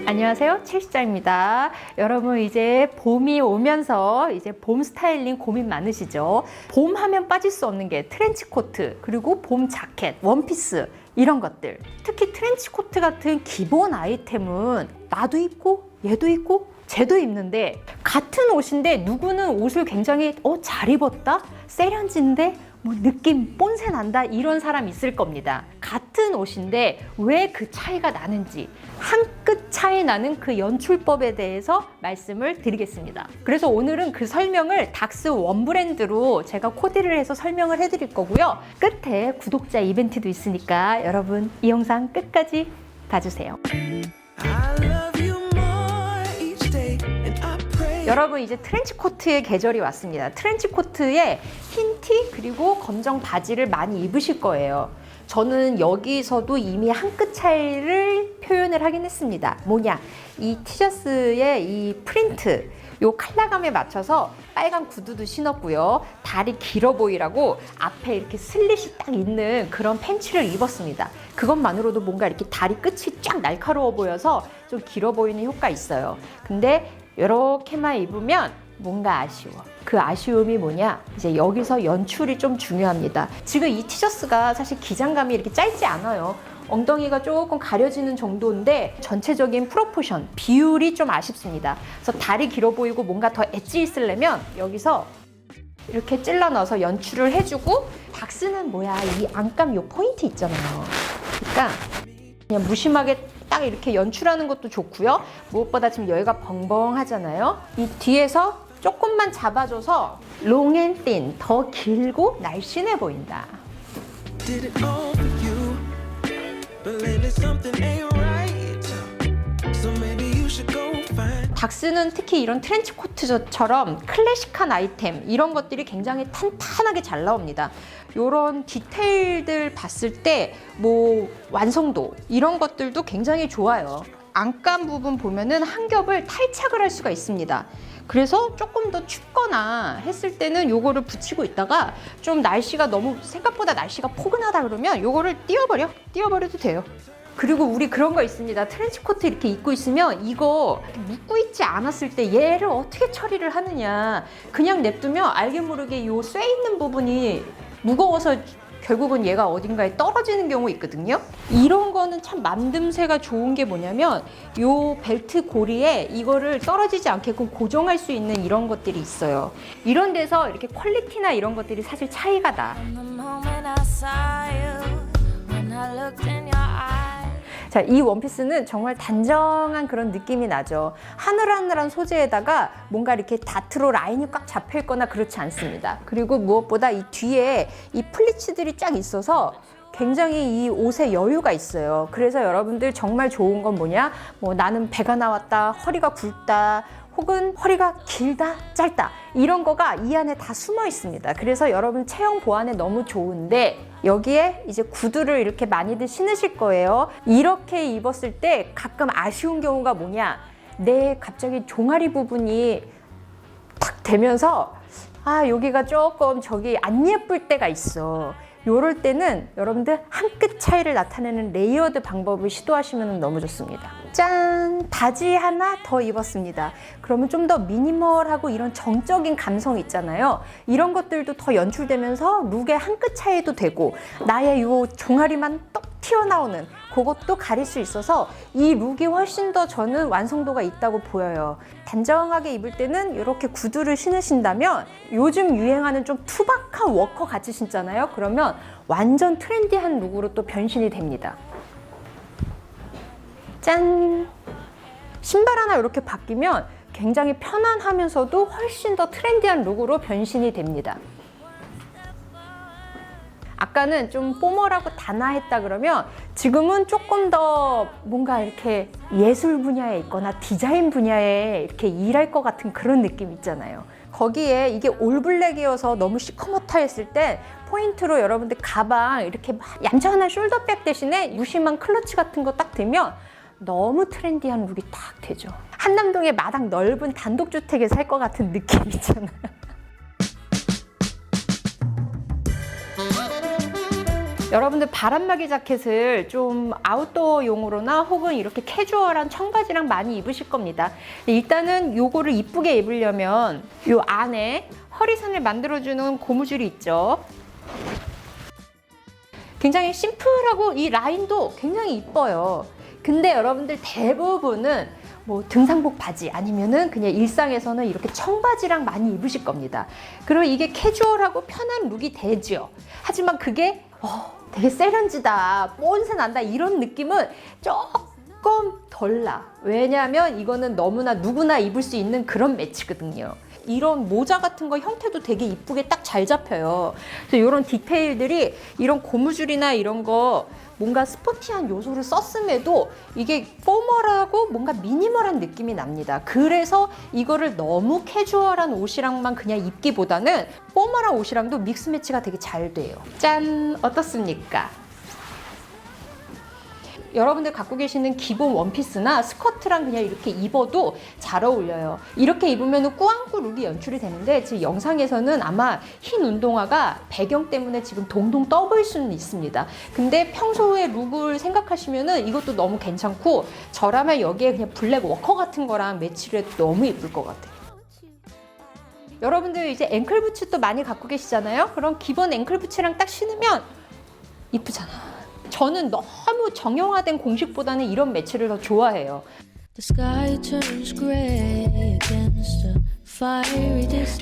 안녕하세요, 첼시자입니다. 여러분, 이제 봄이 오면서 이제 봄 스타일링 고민 많으시죠? 봄 하면 빠질 수 없는 게 트렌치코트, 그리고 봄 자켓, 원피스 이런 것들. 특히 트렌치코트 같은 기본 아이템은 나도 입고 얘도 입고 쟤도 입는데, 같은 옷인데 누구는 옷을 굉장히 잘 입었다? 세련진데 뭐 느낌 뽐새 난다, 이런 사람 있을 겁니다. 같은 옷인데 왜 그 차이가 나는지, 한 끗 차이 나는 그 연출법에 대해서 말씀을 드리겠습니다. 그래서 오늘은 그 설명을 닥스 원 브랜드로 제가 코디를 해서 설명을 해드릴 거고요. 끝에 구독자 이벤트도 있으니까 여러분 이 영상 끝까지 봐주세요. 여러분, 이제 트렌치코트의 계절이 왔습니다. 트렌치코트에 흰 티 그리고 검정 바지를 많이 입으실 거예요. 저는 여기서도 이미 한 끗 차이를 표현을 하긴 했습니다. 뭐냐, 이 티셔츠의 이 프린트, 요 컬러감에 맞춰서 빨간 구두도 신었고요. 다리 길어 보이라고 앞에 이렇게 슬릿이 딱 있는 그런 팬츠를 입었습니다. 그것만으로도 뭔가 이렇게 다리 끝이 쫙 날카로워 보여서 좀 길어 보이는 효과 있어요. 근데 이렇게만 입으면 뭔가 아쉬워. 그 아쉬움이 뭐냐? 이제 여기서 연출이 좀 중요합니다. 지금 이 티셔츠가 사실 기장감이 이렇게 짧지 않아요. 엉덩이가 조금 가려지는 정도인데 전체적인 프로포션, 비율이 좀 아쉽습니다. 그래서 다리 길어 보이고 뭔가 더 엣지 있으려면 여기서 이렇게 찔러 넣어서 연출을 해주고, 닥스는 뭐야, 이 안감 요 포인트 있잖아요. 그러니까 그냥 무심하게 딱 이렇게 연출하는 것도 좋고요. 무엇보다 지금 여기가 벙벙하잖아요. 이 뒤에서 조금만 잡아줘서 롱 앤 틴, 더 길고 날씬해 보인다. 닥스는 특히 이런 트렌치코트처럼 클래식한 아이템, 이런 것들이 굉장히 탄탄하게 잘 나옵니다. 이런 디테일들 봤을 때 뭐 완성도, 이런 것들도 굉장히 좋아요. 안감 부분 보면은 한 겹을 탈착을 할 수가 있습니다. 그래서 조금 더 춥거나 했을 때는 요거를 붙이고 있다가 좀 날씨가 너무, 생각보다 날씨가 포근하다 그러면 요거를 띄워버려도 돼요. 그리고 우리 그런 거 있습니다. 트렌치코트 이렇게 입고 있으면 이거 묶고 있지 않았을 때 얘를 어떻게 처리를 하느냐, 그냥 냅두면 알게 모르게 요 쇠 있는 부분이 무거워서 결국은 얘가 어딘가에 떨어지는 경우 있거든요. 이런 거는 참 만듦새가 좋은 게 뭐냐면, 요 벨트 고리에 이거를 떨어지지 않게끔 고정할 수 있는 이런 것들이 있어요. 이런 데서 이렇게 퀄리티나 이런 것들이 사실 차이가 나. 자, 이 원피스는 정말 단정한 그런 느낌이 나죠. 하늘하늘한 소재에다가 뭔가 이렇게 다트로 라인이 꽉 잡혀 있거나 그렇지 않습니다. 그리고 무엇보다 이 뒤에 이 플리츠들이 쫙 있어서 굉장히 이 옷에 여유가 있어요. 그래서 여러분들 정말 좋은 건 뭐냐? 뭐 나는 배가 나왔다, 허리가 굵다, 혹은 허리가 길다, 짧다, 이런 거가 이 안에 다 숨어 있습니다. 그래서 여러분 체형 보완에 너무 좋은데, 여기에 이제 구두를 이렇게 많이들 신으실 거예요. 이렇게 입었을 때 가끔 아쉬운 경우가 뭐냐, 내 갑자기 종아리 부분이 탁 되면서 여기가 조금 저기 안 예쁠 때가 있어. 요럴 때는 여러분들 한 끗 차이를 나타내는 레이어드 방법을 시도하시면 너무 좋습니다. 짠! 바지 하나 더 입었습니다. 그러면 좀 더 미니멀하고 이런 정적인 감성 있잖아요. 이런 것들도 더 연출되면서 룩의 한 끗 차이도 되고, 나의 요 종아리만 똑 튀어나오는 그것도 가릴 수 있어서 이 룩이 훨씬 더 저는 완성도가 있다고 보여요. 단정하게 입을 때는 이렇게 구두를 신으신다면, 요즘 유행하는 좀 투박한 워커 같이 신잖아요. 그러면 완전 트렌디한 룩으로 또 변신이 됩니다. 짠! 신발 하나 이렇게 바뀌면 굉장히 편안하면서도 훨씬 더 트렌디한 룩으로 변신이 됩니다. 아까는 좀 포멀하고 단아했다 그러면, 지금은 조금 더 뭔가 이렇게 예술 분야에 있거나 디자인 분야에 이렇게 일할 것 같은 그런 느낌 있잖아요. 거기에 이게 올블랙이어서 너무 시커멓다 했을 때 포인트로 여러분들 가방 이렇게 얌전한 숄더백 대신에 무심한 클러치 같은 거 딱 들면 너무 트렌디한 룩이 딱 되죠. 한남동의 마당 넓은 단독주택에 살 것 같은 느낌 있잖아요. 여러분들 바람막이 자켓을 좀 아웃도어용으로나 혹은 이렇게 캐주얼한 청바지랑 많이 입으실 겁니다. 일단은 요거를 이쁘게 입으려면 요 안에 허리선을 만들어주는 고무줄이 있죠. 굉장히 심플하고 이 라인도 굉장히 이뻐요. 근데 여러분들 대부분은 뭐 등산복 바지 아니면은 그냥 일상에서는 이렇게 청바지랑 많이 입으실 겁니다. 그리고 이게 캐주얼하고 편한 룩이 되죠. 하지만 그게 되게 세련지다, 뽐새 난다 이런 느낌은 조금 덜 나. 왜냐하면 이거는 너무나 누구나 입을 수 있는 그런 매치거든요. 이런 모자 같은 거 형태도 되게 이쁘게 딱 잘 잡혀요. 그래서 이런 디테일들이 이런 고무줄이나 이런 거 뭔가 스포티한 요소를 썼음에도 이게 포멀하고 뭔가 미니멀한 느낌이 납니다. 그래서 이거를 너무 캐주얼한 옷이랑만 그냥 입기보다는 포멀한 옷이랑도 믹스 매치가 되게 잘 돼요. 짠! 어떻습니까? 여러분들 갖고 계시는 기본 원피스나 스커트랑 그냥 이렇게 입어도 잘 어울려요. 이렇게 입으면 꾸안꾸 룩이 연출이 되는데 지금 영상에서는 아마 흰 운동화가 배경 때문에 지금 동동 떠 보일 수는 있습니다. 근데 평소에 룩을 생각하시면은 이것도 너무 괜찮고 저라면 여기에 그냥 블랙 워커 같은 거랑 매치를 해도 너무 예쁠 것 같아요. 여러분들 이제 앵클부츠도 많이 갖고 계시잖아요. 그럼 기본 앵클부츠랑 딱 신으면 이쁘잖아. 저는 너무 정형화된 공식보다는 이런 매치를 더 좋아해요.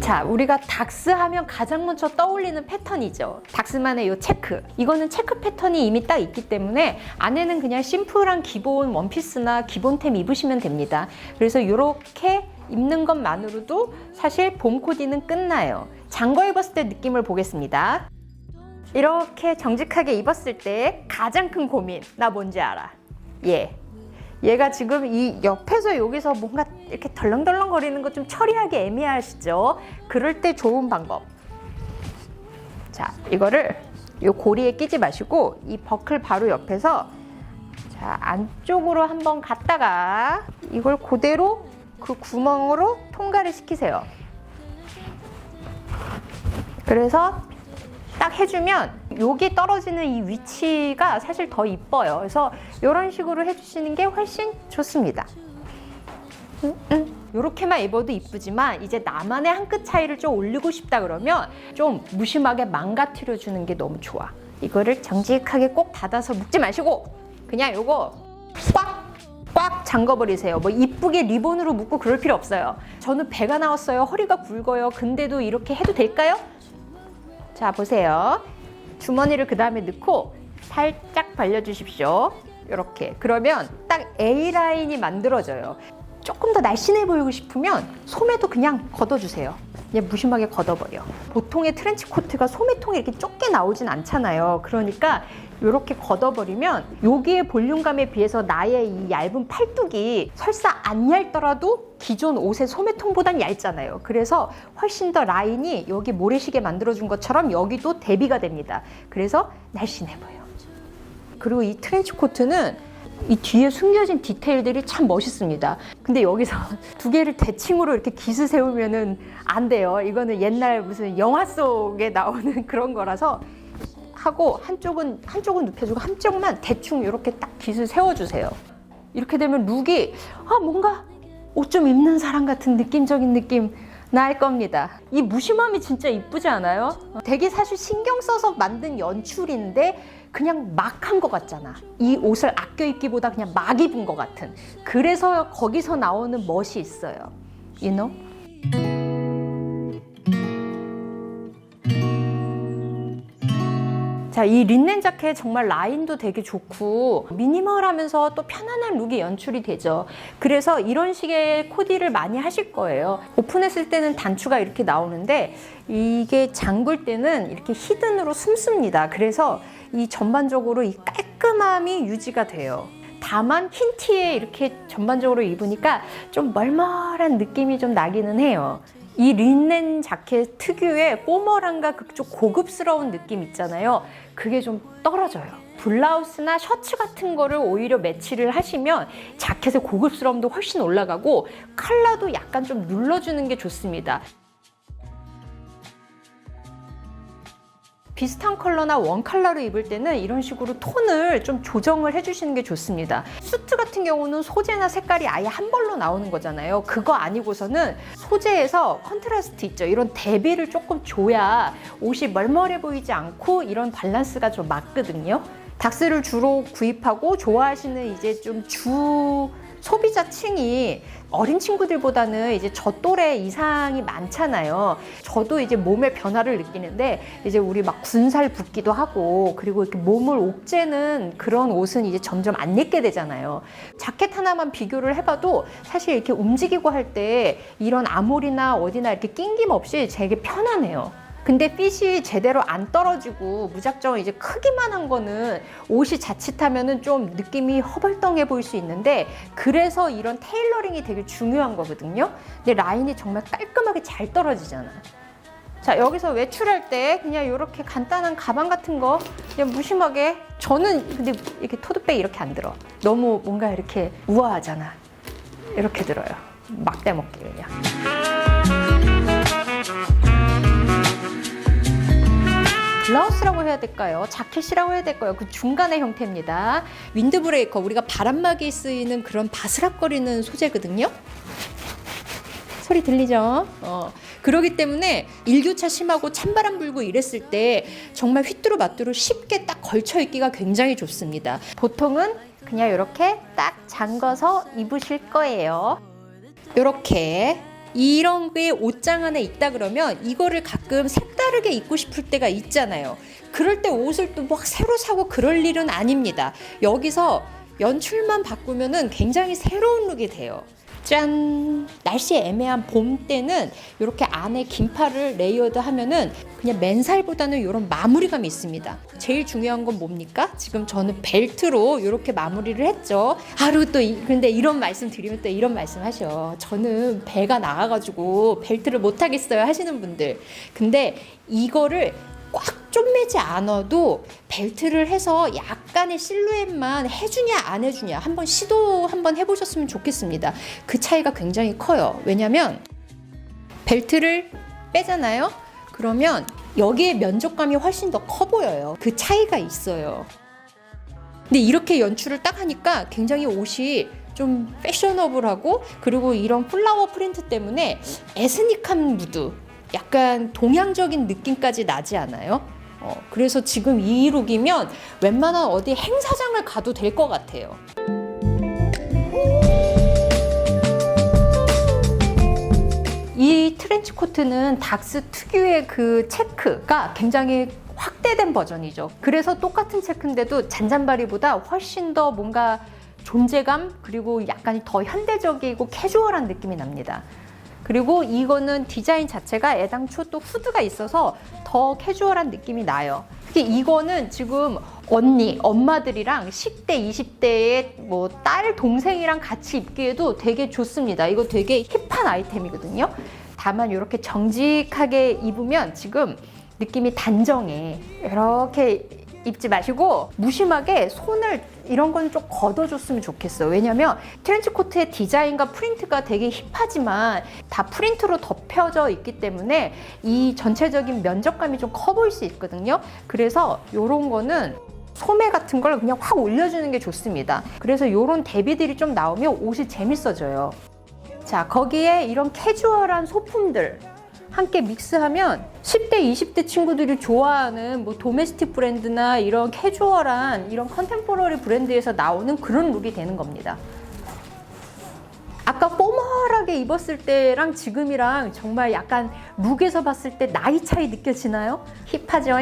자, 우리가 닥스 하면 가장 먼저 떠올리는 패턴이죠. 닥스만의 이 체크. 이거는 체크 패턴이 이미 딱 있기 때문에 안에는 그냥 심플한 기본 원피스나 기본템 입으시면 됩니다. 그래서 이렇게 입는 것만으로도 사실 봄 코디는 끝나요. 장거 입었을 때 느낌을 보겠습니다. 이렇게 정직하게 입었을 때 가장 큰 고민, 나 뭔지 알아? 얘가 지금 이 옆에서 여기서 뭔가 이렇게 덜렁덜렁 거리는 거 좀 처리하기 애매하시죠? 그럴 때 좋은 방법. 자, 이거를 요 고리에 끼지 마시고 이 버클 바로 옆에서 자, 안쪽으로 한번 갔다가 이걸 그대로 그 구멍으로 통과를 시키세요. 그래서 딱 해주면 여기 떨어지는 이 위치가 사실 더 이뻐요. 그래서 이런 식으로 해주시는 게 훨씬 좋습니다. 이렇게만 입어도 이쁘지만 이제 나만의 한 끗 차이를 좀 올리고 싶다 그러면 좀 무심하게 망가뜨려 주는 게 너무 좋아. 이거를 정직하게 꼭 닫아서 묶지 마시고 그냥 요거 꽉 잠궈버리세요. 뭐 이쁘게 리본으로 묶고 그럴 필요 없어요. 저는 배가 나왔어요. 허리가 굵어요. 근데도 이렇게 해도 될까요? 자, 보세요. 주머니를 그 다음에 넣고 살짝 벌려주십시오. 이렇게. 그러면 딱 A라인이 만들어져요. 조금 더 날씬해 보이고 싶으면 소매도 그냥 걷어주세요. 그냥 무심하게 걷어버려. 보통의 트렌치 코트가 소매통이 이렇게 좁게 나오진 않잖아요. 그러니까 이렇게 걷어버리면 여기의 볼륨감에 비해서 나의 이 얇은 팔뚝이 설사 안 얇더라도 기존 옷의 소매통보단 얇잖아요. 그래서 훨씬 더 라인이 여기 모래시계 만들어준 것처럼 여기도 대비가 됩니다. 그래서 날씬해 보여. 그리고 이 트렌치 코트는 이 뒤에 숨겨진 디테일들이 참 멋있습니다. 근데 여기서 두 개를 대칭으로 이렇게 기스 세우면은 안 돼요. 이거는 옛날 무슨 영화 속에 나오는 그런 거라서 하고 한쪽은 눕혀주고 한쪽만 대충 이렇게 딱 기스 세워주세요. 이렇게 되면 룩이 뭔가 옷 좀 입는 사람 같은 느낌적인 느낌 날 겁니다. 이 무심함이 진짜 이쁘지 않아요? 되게 사실 신경 써서 만든 연출인데 그냥 막 한 것 같잖아. 이 옷을 아껴 입기보다 그냥 막 입은 것 같은. 그래서 거기서 나오는 멋이 있어요. You know? 자, 이 린넨 자켓 정말 라인도 되게 좋고 미니멀하면서 또 편안한 룩이 연출이 되죠. 그래서 이런 식의 코디를 많이 하실 거예요. 오픈했을 때는 단추가 이렇게 나오는데 이게 잠글 때는 이렇게 히든으로 숨습니다. 그래서 이 전반적으로 이 깔끔함이 유지가 돼요. 다만 흰 티에 이렇게 전반적으로 입으니까 좀 멀멀한 느낌이 좀 나기는 해요. 이 린넨 자켓 특유의 포멀함과 그쪽 고급스러운 느낌 있잖아요. 그게 좀 떨어져요. 블라우스나 셔츠 같은 거를 오히려 매치를 하시면 자켓의 고급스러움도 훨씬 올라가고 컬러도 약간 좀 눌러주는 게 좋습니다. 비슷한 컬러나 원 컬러로 입을 때는 이런 식으로 톤을 좀 조정을 해주시는 게 좋습니다. 수트 같은 경우는 소재나 색깔이 아예 한 벌로 나오는 거잖아요. 그거 아니고서는 소재에서 컨트라스트 있죠. 이런 대비를 조금 줘야 옷이 멀멀해 보이지 않고 이런 밸런스가 좀 맞거든요. 닥스를 주로 구입하고 좋아하시는 이제 좀 주 소비자층이 어린 친구들보다는 이제 저 또래 이상이 많잖아요. 저도 이제 몸의 변화를 느끼는데 이제 우리 막 군살 붙기도 하고 그리고 이렇게 몸을 옥죄는 그런 옷은 이제 점점 안 입게 되잖아요. 자켓 하나만 비교를 해봐도 사실 이렇게 움직이고 할 때 이런 아몰이나 어디나 이렇게 낑김 없이 되게 편하네요. 근데 핏이 제대로 안 떨어지고 무작정 이제 크기만 한 거는 옷이 자칫하면은 좀 느낌이 허벌덩해 보일 수 있는데 그래서 이런 테일러링이 되게 중요한 거거든요. 근데 라인이 정말 깔끔하게 잘 떨어지잖아. 자, 여기서 외출할 때 그냥 이렇게 간단한 가방 같은 거 그냥 무심하게 저는 근데 이렇게 토트백 이렇게 안 들어. 너무 뭔가 이렇게 우아하잖아. 이렇게 들어요. 막 떼먹기 그냥. 블라우스라고 해야 될까요? 자켓이라고 해야 될까요? 그 중간의 형태입니다. 윈드브레이커, 우리가 바람막이에 쓰이는 그런 바스락거리는 소재거든요. 소리 들리죠? 그러기 때문에 일교차 심하고 찬바람 불고 이랬을 때 정말 휘뚜루마뚜루 쉽게 딱 걸쳐 입기가 굉장히 좋습니다. 보통은 그냥 이렇게 딱 잠궈서 입으실 거예요. 이렇게 이런 게 옷장 안에 있다 그러면 이거를 가끔 색다르게 입고 싶을 때가 있잖아요. 그럴 때 옷을 또 막 새로 사고 그럴 일은 아닙니다. 여기서 연출만 바꾸면은 굉장히 새로운 룩이 돼요. 짠! 날씨 애매한 봄 때는 이렇게 안에 긴팔을 레이어드 하면은 그냥 맨살보다는 이런 마무리감이 있습니다. 제일 중요한 건 뭡니까? 지금 저는 벨트로 이렇게 마무리를 했죠. 그리고 또 근데 이런 말씀 드리면 또 이런 말씀 하셔. 저는 배가 나가가지고 벨트를 못 하겠어요 하시는 분들. 근데 이거를 꽉 쪼매지 않아도 벨트를 해서 약간의 실루엣만 해주냐 안 해주냐 한번 시도 한번 해보셨으면 좋겠습니다. 그 차이가 굉장히 커요. 왜냐면 벨트를 빼잖아요. 그러면 여기에 면적감이 훨씬 더 커 보여요. 그 차이가 있어요. 근데 이렇게 연출을 딱 하니까 굉장히 옷이 좀 패셔너블하고 그리고 이런 플라워 프린트 때문에 에스닉한 무드 약간 동양적인 느낌까지 나지 않아요? 그래서 지금 이 룩이면 웬만한 어디 행사장을 가도 될 것 같아요. 이 트렌치 코트는 닥스 특유의 그 체크가 굉장히 확대된 버전이죠. 그래서 똑같은 체크인데도 잔잔바리보다 훨씬 더 뭔가 존재감 그리고 약간 더 현대적이고 캐주얼한 느낌이 납니다. 그리고 이거는 디자인 자체가 애당초 또 후드가 있어서 더 캐주얼한 느낌이 나요. 특히 이거는 지금 언니, 엄마들이랑 10대, 20대의 뭐 딸, 동생이랑 같이 입기에도 되게 좋습니다. 이거 되게 힙한 아이템이거든요. 다만 이렇게 정직하게 입으면 지금 느낌이 단정해. 이렇게 입지 마시고 무심하게 손을 이런 건 좀 걷어줬으면 좋겠어요. 왜냐면 트렌치코트의 디자인과 프린트가 되게 힙하지만 다 프린트로 덮여져 있기 때문에 이 전체적인 면적감이 좀 커 보일 수 있거든요. 그래서 이런 거는 소매 같은 걸 그냥 확 올려주는 게 좋습니다. 그래서 이런 대비들이 좀 나오면 옷이 재밌어져요. 자, 거기에 이런 캐주얼한 소품들 함께 믹스하면 10대, 20대 친구들이 좋아하는 뭐 도메스틱 브랜드나 이런 캐주얼한 이런 컨템포러리 브랜드에서 나오는 그런 룩이 되는 겁니다. 아까 포멀하게 입었을 때랑 지금이랑 정말 약간 룩에서 봤을 때 나이 차이 느껴지나요? 힙하죠?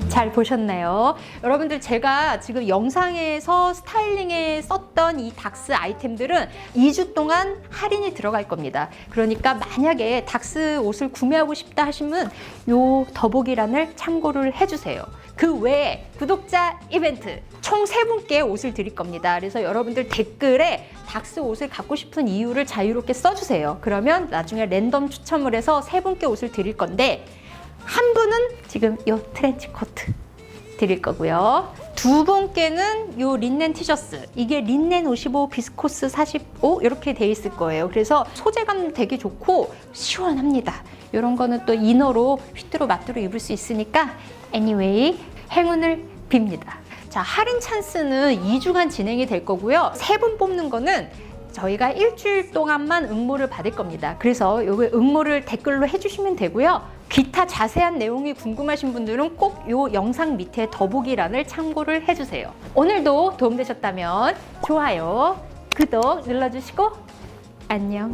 잘 보셨나요? 여러분들 제가 지금 영상에서 스타일링에 썼던 이 닥스 아이템들은 2주 동안 할인이 들어갈 겁니다. 그러니까 만약에 닥스 옷을 구매하고 싶다 하시면 요 더보기란을 참고를 해주세요. 그 외에 구독자 이벤트 총 3분께 옷을 드릴 겁니다. 그래서 여러분들 댓글에 닥스 옷을 갖고 싶은 이유를 자유롭게 써주세요. 그러면 나중에 랜덤 추첨을 해서 3분께 옷을 드릴 건데 한 분은 지금 이 트렌치 코트 드릴 거고요. 두 분께는 요 린넨 티셔츠, 이게 린넨 55, 비스코스 45 이렇게 돼 있을 거예요. 그래서 소재감 되게 좋고 시원합니다. 이런 거는 또 이너로 휘뚜루 마뚜루 입을 수 있으니까 anyway 행운을 빕니다. 자, 할인 찬스는 2주간 진행이 될 거고요. 3분 뽑는 거는 저희가 일주일 동안만 응모를 받을 겁니다. 그래서 요 응모를 댓글로 해주시면 되고요. 기타 자세한 내용이 궁금하신 분들은 꼭 요 영상 밑에 더보기란을 참고를 해주세요. 오늘도 도움되셨다면 좋아요, 구독 눌러주시고 안녕.